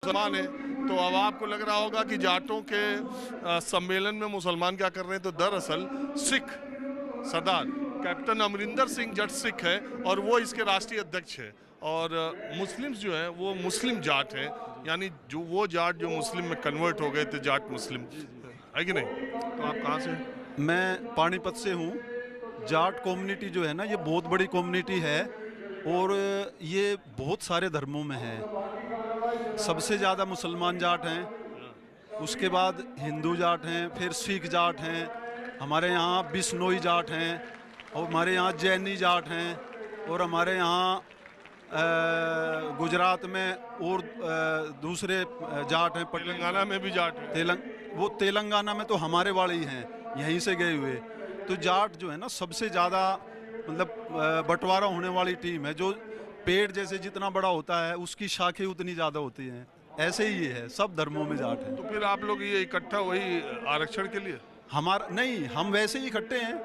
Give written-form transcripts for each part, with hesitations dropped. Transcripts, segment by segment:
मुसलमान है। तो अब आपको लग रहा होगा कि जाटों के सम्मेलन में मुसलमान क्या कर रहे हैं, तो दरअसल सिख सरदार कैप्टन अमरिंदर सिंह जट सिख है और वो इसके राष्ट्रीय अध्यक्ष है। और मुस्लिम्स जो हैं वो मुस्लिम जाट हैं, यानी जो वो जाट जो मुस्लिम में कन्वर्ट हो गए थे, जाट मुस्लिम है कि नहीं। तो आप कहाँ से हैं? मैं पानीपत से हूँ। जाट कम्युनिटी जो है ना, ये बहुत बड़ी कम्युनिटी है और ये बहुत सारे धर्मों में है। सबसे ज़्यादा मुसलमान जाट हैं, उसके बाद हिंदू जाट हैं, फिर सिख जाट हैं, हमारे यहाँ बिश्नोई जाट हैं, और हमारे यहाँ जैनी जाट हैं, और हमारे यहाँ गुजरात में और दूसरे जाट हैं। तेलंगाना में भी जाट है। वो तेलंगाना में तो हमारे वाले ही हैं, यहीं से गए हुए। तो जाट जो है ना सबसे ज़्यादा मतलब बंटवारा होने वाली टीम है। जो पेड़ जैसे जितना बड़ा होता है उसकी शाखें उतनी ज़्यादा होती हैं, ऐसे ही ये है, सब धर्मों में जाट है। तो फिर आप लोग ये इकट्ठा वही आरक्षण के लिए? हमारा नहीं, हम वैसे ही इकट्ठे हैं,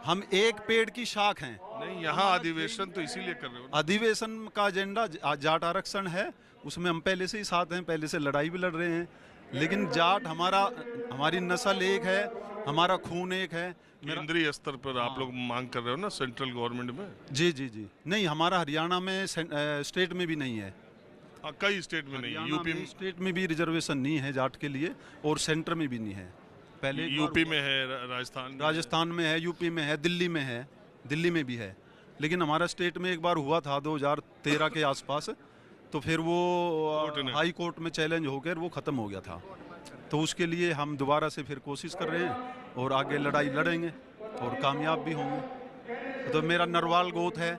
हम एक पेड़ की शाख हैं। नहीं, यहाँ अधिवेशन तो इसीलिए कर रहे हो ना? अधिवेशन का एजेंडा जाट आरक्षण है, उसमें हम पहले से ही साथ हैं, पहले से लड़ाई भी लड़ रहे हैं। लेकिन जाट हमारी नस्ल एक है, हमारा खून एक है। केंद्रीय स्तर पर आप लोग मांग कर रहे हो ना, सेंट्रल गवर्नमेंट में? जी जी जी, नहीं, हमारा हरियाणा में स्टेट में भी नहीं है। कई स्टेट में नहीं, यूपी में स्टेट में भी रिजर्वेशन नहीं है जाट के लिए, और सेंटर में भी नहीं है। पहले यूपी में है, राजस्थान में है, यूपी में है, दिल्ली में है, दिल्ली में भी है। लेकिन हमारा स्टेट में एक बार हुआ था 2013 के आसपास, तो फिर वो हाई कोर्ट में चैलेंज होकर वो ख़त्म हो गया था। तो उसके लिए हम दोबारा से फिर कोशिश कर रहे हैं और आगे लड़ाई लड़ेंगे और कामयाब भी होंगे। तो मेरा नरवाल गोत है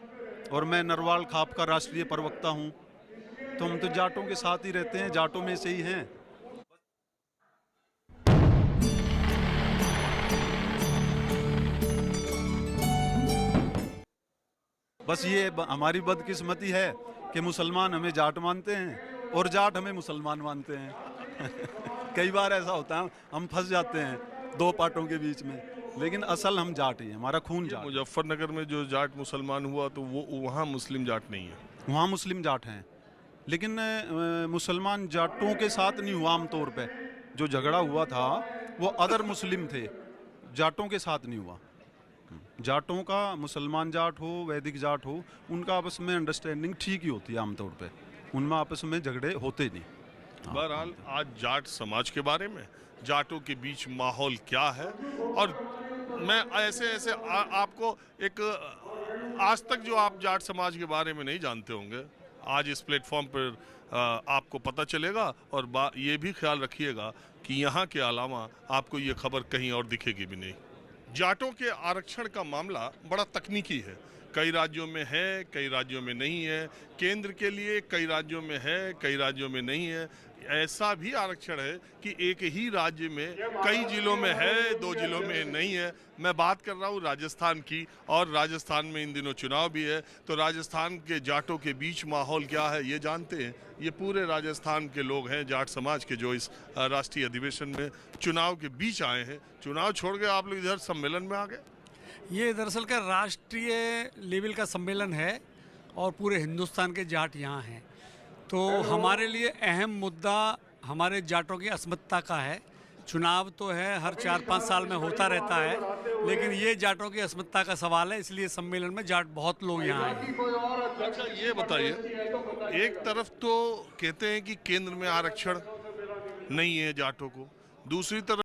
और मैं नरवाल खाप का राष्ट्रीय प्रवक्ता हूँ। तो हम तो जाटों के साथ ही रहते हैं, जाटों में से ही हैं। बस ये हमारी बदकिस्मती है कि मुसलमान हमें जाट मानते हैं और जाट हमें मुसलमान मानते हैं। कई बार ऐसा होता है, हम फंस जाते हैं दो पार्टों के बीच में, लेकिन असल हम जाट ही हैं, हमारा खून जाट। मुजफ्फरनगर में जो जाट मुसलमान हुआ तो वो वहाँ मुस्लिम जाट नहीं है? वहाँ मुस्लिम जाट हैं, लेकिन मुसलमान जाटों के साथ नहीं हुआ। आमतौर पे जो झगड़ा हुआ था वो अदर मुस्लिम थे, जाटों के साथ नहीं हुआ। जाटों का, मुसलमान जाट हो, वैदिक जाट हो, उनका आपस में अंडरस्टैंडिंग ठीक ही होती है आमतौर पे, उनमें आपस में झगड़े होते नहीं। बहरहाल आज जाट समाज के बारे में, जाटों के बीच माहौल क्या है, और मैं ऐसे आपको एक आज तक जो आप जाट समाज के बारे में नहीं जानते होंगे, आज इस प्लेटफॉर्म पर आपको पता चलेगा। और ये भी ख्याल रखिएगा कि यहाँ के अलावा आपको ये खबर कहीं और दिखेगी भी नहीं। जाटों के आरक्षण का मामला बड़ा तकनीकी है, कई राज्यों में है, कई राज्यों में नहीं है। केंद्र के लिए कई राज्यों में है, कई राज्यों में नहीं है। ऐसा भी आरक्षण है कि एक ही राज्य में कई जिलों में है, दो जिलों में नहीं है। मैं बात कर रहा हूँ राजस्थान की, और राजस्थान में इन दिनों चुनाव भी है। तो राजस्थान के जाटों के बीच माहौल क्या है ये जानते हैं। ये पूरे राजस्थान के लोग हैं जाट समाज के, जो इस राष्ट्रीय अधिवेशन में चुनाव के बीच आए हैं। चुनाव छोड़ के आप लोग इधर सम्मेलन में आ गए? ये दरअसल का राष्ट्रीय लेवल का सम्मेलन है और पूरे हिंदुस्तान के जाट यहाँ हैं। तो हमारे लिए अहम मुद्दा हमारे जाटों की अस्मिता का है। चुनाव तो है, हर 4-5 साल में होता रहता है, लेकिन ये जाटों की अस्मिता का सवाल है, इसलिए सम्मेलन में जाट बहुत लोग यहाँ आए हैं। अच्छा, ये बताइए, एक तरफ तो कहते हैं कि केंद्र में आरक्षण नहीं है जाटों को, दूसरी तरफ